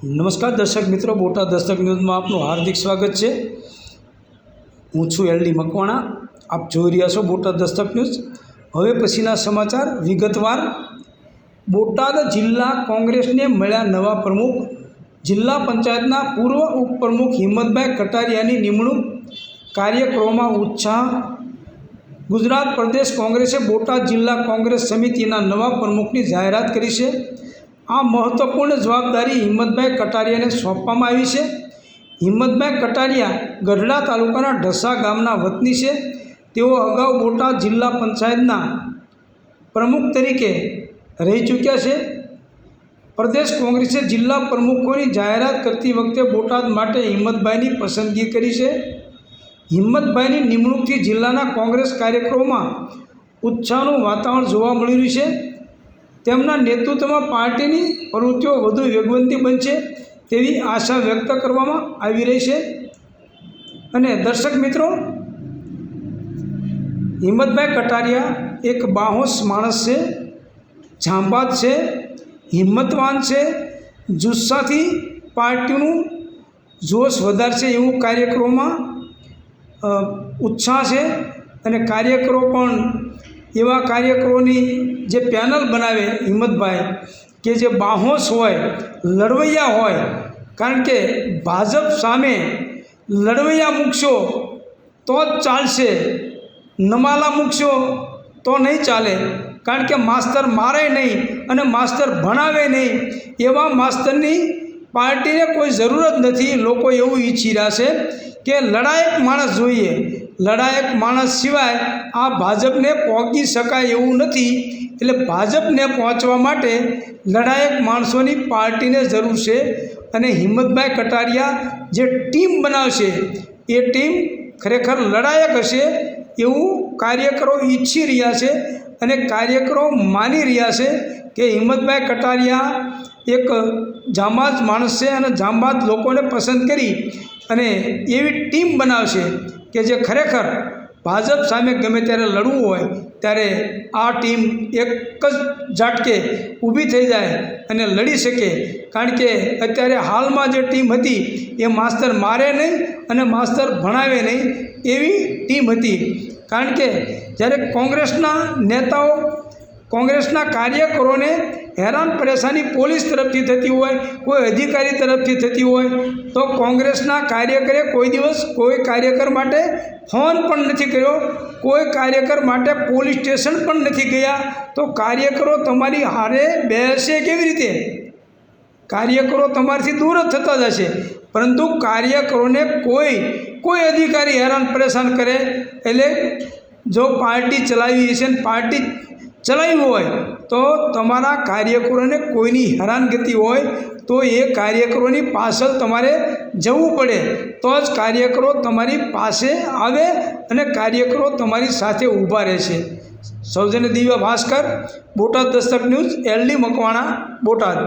નમસ્કાર દર્શક મિત્રો, બોટાદ દસ્તક ન્યૂઝમાં આપનું હાર્દિક સ્વાગત છે। હું છું એલડી મકવાણા। આપ જોઈ રહ્યા છો બોટાદ દસ્તક ન્યૂઝ। હવે પછીના સમાચાર વિગતવાર। બોટાદ જિલ્લા કોંગ્રેસને મળ્યા નવા પ્રમુખ। જિલ્લા પંચાયતના પૂર્વ ઉપપ્રમુખ હિંમતભાઈ કટારિયાની નિમણૂક, કાર્યક્રમોમાં ઉત્સાહ। ગુજરાત પ્રદેશ કોંગ્રેસે બોટાદ જિલ્લા કોંગ્રેસ સમિતિના નવા પ્રમુખની જાહેરાત કરી છે। આ મહત્વપૂર્ણ જવાબદારી હિંમતભાઈ કટારિયાને સોંપવામાં આવી છે। હિંમતભાઈ કટારિયા ગઢડા તાલુકાના ઢસા ગામના વતની છે। તેઓ અગાઉ બોટાદ જિલ્લા પંચાયતના પ્રમુખ તરીકે રહી ચૂક્યા છે। પ્રદેશ કોંગ્રેસે જિલ્લા પ્રમુખોની જાહેરાત કરતી વખતે બોટાદ માટે હિંમતભાઈની પસંદગી કરી છે। હિંમતભાઈની નિમણૂકથી જિલ્લાના કોંગ્રેસ કાર્યક્રમોમાં ઉત્સાહનું વાતાવરણ જોવા મળી રહ્યું છે। તેમના નેતૃત્વમાં પાર્ટીની પ્રવૃત્તિઓ વધુ વેગવંતી બનશે તેવી આશા વ્યક્ત કરવામાં આવી રહી છે। અને દર્શક મિત્રો, હિંમતભાઈ કટારિયા એક બાહોશ માણસ છે, જાંબાજ છે, હિંમતવાન છે, જુસ્સાથી પાર્ટીનું જોશ વધારશે એવું કાર્યક્રમોમાં ઉત્સાહ છે। અને કાર્યકરો પણ એવા કાર્યકરોની જે પેનલ બનાવે હિંમતભાઈ, કે જે બાહોશ હોય, લડવૈયા હોય। કારણ કે ભાજપ સામે લડવૈયા મૂકશો તો જ ચાલશે, નમાલા મૂકશો તો નહીં ચાલે। કારણ કે માસ્તર મારે નહીં અને માસ્તર ભણાવે નહીં, એવા માસ્તરની પાર્ટીને કોઈ જરૂર જ નથી। લોકો એવું ઈચ્છી રહ્યા છે કે લડાયક માણસ જોઈએ, લડાયક માણસ સિવાય આ ભાજપને પહોંચી શકાય એવું નથી। એટલે ભાજપને પહોંચવા માટે લડાયક માણસોની પાર્ટીને જરૂર છે। અને હિંમતભાઈ કટારિયા જે ટીમ બનાવશે એ ટીમ ખરેખર લડાયક હશે એવું કાર્યકરો ઈચ્છી રહ્યા છે। અને કાર્યકરો માની રહ્યા છે કે હિંમતભાઈ કટારિયા એક જાંબાજ માણસ છે અને જાંબાજ લોકોને પસંદ કરી અને એવી ટીમ બનાવશે કે જે ખરેખર ભાજપ સામે ગમે ત્યારે લડવું હોય ત્યારે આ ટીમ એક જ ઝાટકે ઊભી થઈ જાય અને લડી શકે। કારણ કે અત્યારે હાલમાં જે ટીમ હતી એ માસ્તર મારે નહીં અને માસ્તર ભણાવે નહીં એવી ટીમ હતી। કારણ કે જ્યારે કોંગ્રેસના નેતાઓ, કોંગ્રેસના કાર્યકરોને હેરાન પરેશાની પોલીસ તરફથી થતી હોય, કોઈ અધિકારી તરફથી થતી હોય, તો કોંગ્રેસના કાર્યકરે કોઈ દિવસ કોઈ કાર્યકર માટે ફોન પણ નથી કર્યો, કોઈ કાર્યકર માટે પોલીસ સ્ટેશન પણ નથી ગયા। તો કાર્યકરો તમારી હારે બેસે કેવી રીતે? કાર્યકરો તમારાથી દૂર જ થતા જશે। પરંતુ કાર્યકરોને કોઈ અધિકારી હેરાન પરેશાન કરે, એટલે જો પાર્ટી ચલાવી હશે ને પાર્ટી ચલાવી હોય તો તમારા કાર્યકરોને કોઈની હેરાનગતિ હોય તો એ કાર્યકરોની પાછળ તમારે જવું પડે, તો જ કાર્યકરો તમારી પાસે આવે અને કાર્યકરો તમારી સાથે ઊભા રહેશે। સૌજન્ય દિવ્ય ભાસ્કર, બોટાદ દસ્તક ન્યૂઝ, એલડી મકવાણા, બોટાદ।